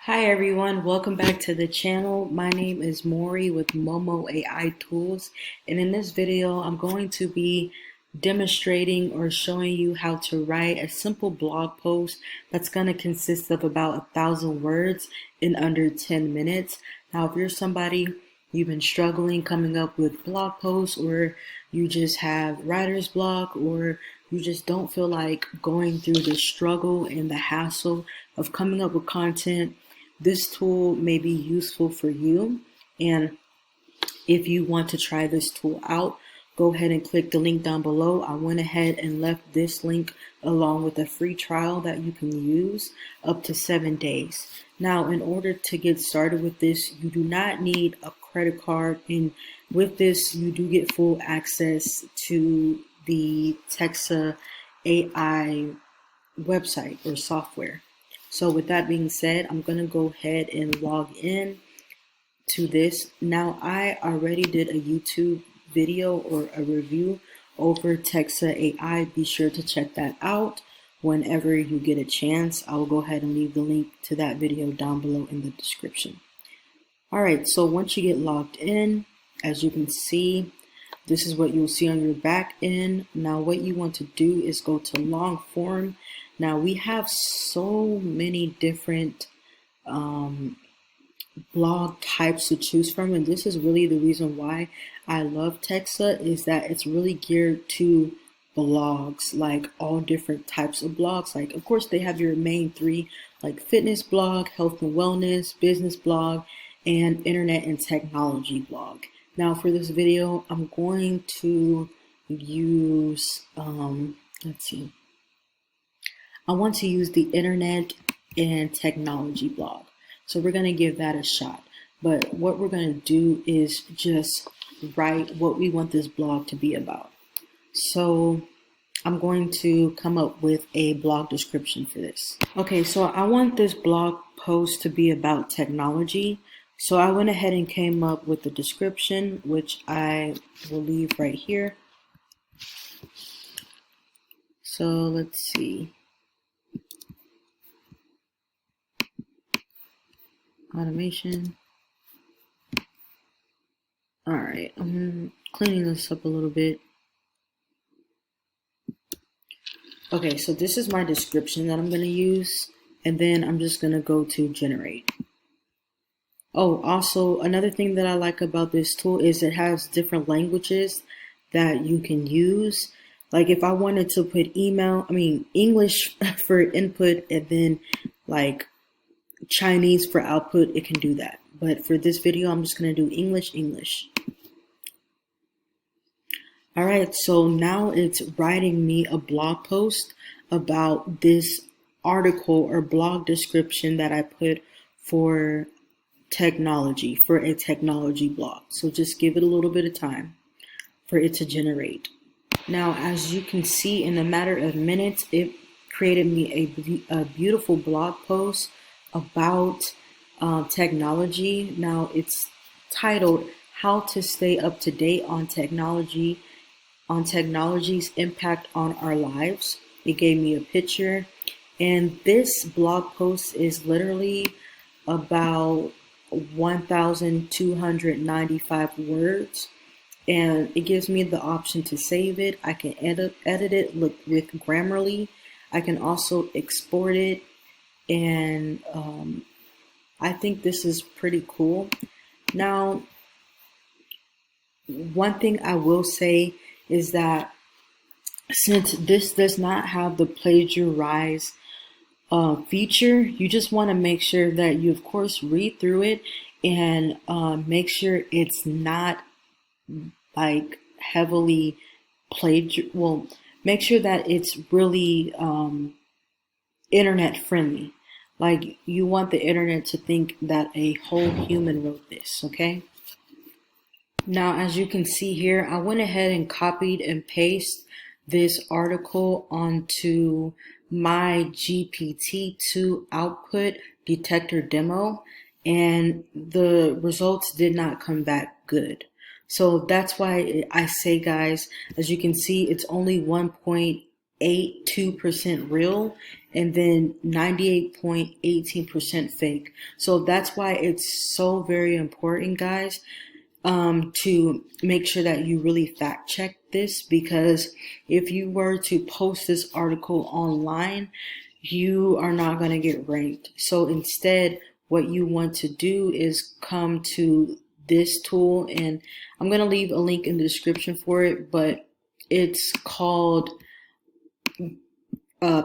Hi everyone, welcome back to the channel. My name is Maury with Momo AI Tools, and in this video I'm going to be demonstrating or showing you how to write a simple blog post that's going to consist of about 1,000 words in under 10 minutes. Now if you're somebody you've been struggling coming up with blog posts, or you just have writer's block, or you just don't feel like going through the struggle and the hassle of coming up with content, this tool may be useful for you. And if you want to try this tool out, go ahead and click the link down below. I went ahead and left this link along with a free trial that you can use up to 7 days. Now, in order to get started with this, you do not need a credit card. And with this, you do get full access to the Texta AI website or software. So with that being said, I'm going to go ahead and log in to this. Now, I already did a YouTube video or a review over Texta AI. Be sure to check that out whenever you get a chance. I will go ahead and leave the link to that video down below in the description. All right, so once you get logged in, as you can see, this is what you'll see on your back end. Now, what you want to do is go to long form. Now, we have so many different blog types to choose from, and this is really the reason why I love Texta, is that it's really geared to blogs, like all different types of blogs. Like, of course, they have your main three, like fitness blog, health and wellness, business blog, and internet and technology blog. Now, for this video, I'm going to use, I want to use the internet and technology blog. So we're going to give that a shot. But what we're going to do is just write what we want this blog to be about. So I'm going to come up with a blog description for this. Okay, so I want this blog post to be about technology. So I went ahead and came up with the description, which I will leave right here. So let's see. Automation. All right, I'm cleaning this up a little bit. Okay, so this is my description that I'm going to use, and then I'm just going to go to generate. Oh, also another thing that I like about this tool is it has different languages that you can use. Like if I wanted to put English for input and then like Chinese for output, it can do that. But for this video, I'm just going to do English. All right, so now it's writing me a blog post about this article or blog description that I put for technology, for a technology blog. So just give it a little bit of time for it to generate. Now, as you can see, in a matter of minutes, it created me a beautiful blog post about technology. Now it's titled "How to Stay Up to Date on Technology's Impact on Our Lives." It gave me a picture, and this blog post is literally about 1,295 words, and it gives me the option to save it. I can edit it with Grammarly. I can also export it, and I think this is pretty cool. Now, one thing I will say is that since this does not have the plagiarize feature, you just want to make sure that you, of course, read through it and make sure it's not like heavily make sure that it's really internet friendly. Like, you want the internet to think that a whole human wrote this, okay? Now, as you can see here, I went ahead and copied and pasted this article onto my GPT-2 output detector demo, and the results did not come back good. So that's why I say, guys, as you can see, it's only 0.82% real, and then 98.18% fake. So that's why it's so very important, guys, to make sure that you really fact check this, because if you were to post this article online, you are not going to get ranked. So instead, what you want to do is come to this tool, and I'm going to leave a link in the description for it, but it's called a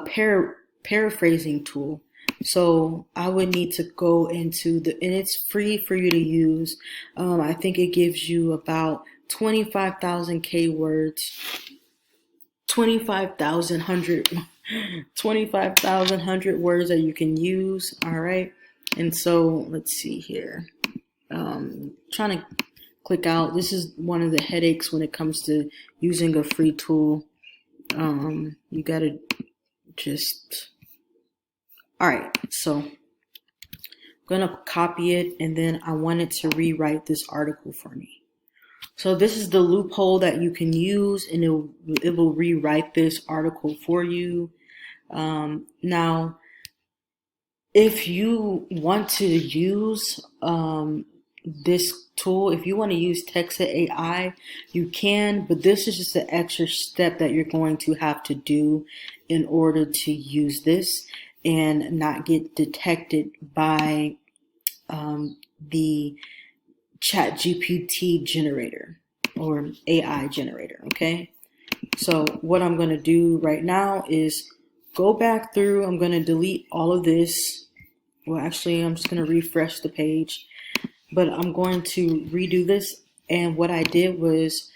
paraphrasing tool. So I would need to go into and it's free for you to use. I think it gives you about 25,000 keywords, 25,100 words that you can use. All right. And so let's see here. Trying to click out. This is one of the headaches when it comes to using a free tool. You got to just, all right, so I'm gonna copy it, and then I want it to rewrite this article for me. So this is the loophole that you can use, and it will rewrite this article for you. Now, if you want to use this tool, if you want to use Texta AI, you can, but this is just an extra step that you're going to have to do in order to use this and not get detected by the ChatGPT generator or AI generator, okay? So what I'm going to do right now is go back through. I'm going to delete all of this. Well, actually, I'm just going to refresh the page, but I'm going to redo this. And what I did was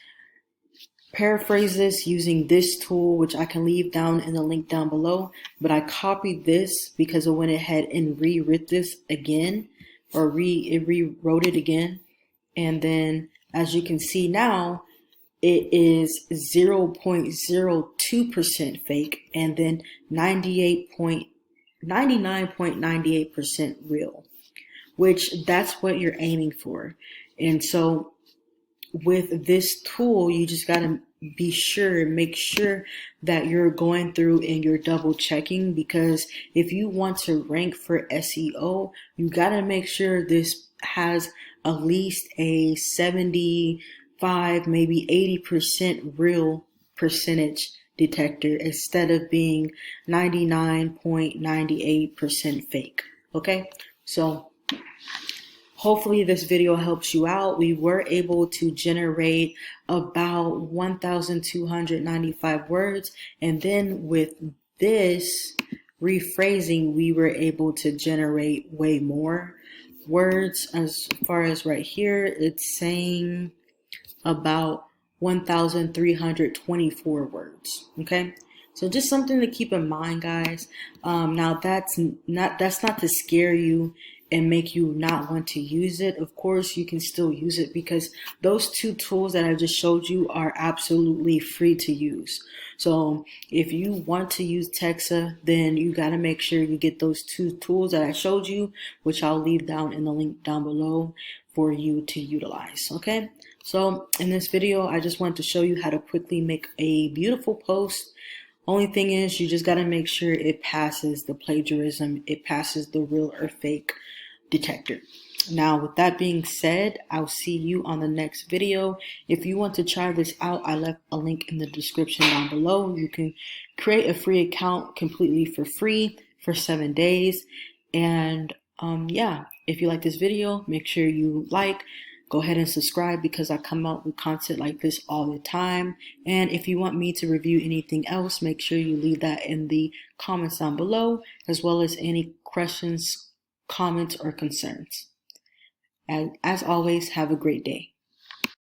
paraphrase this using this tool, which I can leave down in the link down below. But I copied this because I went ahead and rewrote this again, or it rewrote it again. And then as you can see now, it is 0.02% fake, and then 99.98% real, which that's what you're aiming for. And so with this tool, you just got to make sure that you're going through and you're double checking, because if you want to rank for SEO, you got to make sure this has at least a 75, maybe 80% real percentage detector instead of being 99.98% fake. Okay, so hopefully this video helps you out. We were able to generate about 1,295 words, and then with this rephrasing, we were able to generate way more words. As far as right here, it's saying about 1,324 words. Okay, so just something to keep in mind, guys. Now that's not to scare you and make you not want to use it. Of course, you can still use it, because those two tools that I just showed you are absolutely free to use. So if you want to use Texta, then you got to make sure you get those two tools that I showed you, which I'll leave down in the link down below for you to utilize. Okay, so in this video, I just wanted to show you how to quickly make a beautiful post. Only thing is, you just got to make sure it passes the plagiarism, it passes the real or fake detector. Now, with that being said, I'll see you on the next video. If you want to try this out, I left a link in the description down below. You can create a free account completely for free for 7 days. And yeah, if you like this video, make sure you go ahead and subscribe, because I come out with content like this all the time. And if you want me to review anything else, make sure you leave that in the comments down below, as well as any questions, comments, or concerns. And as always, have a great day.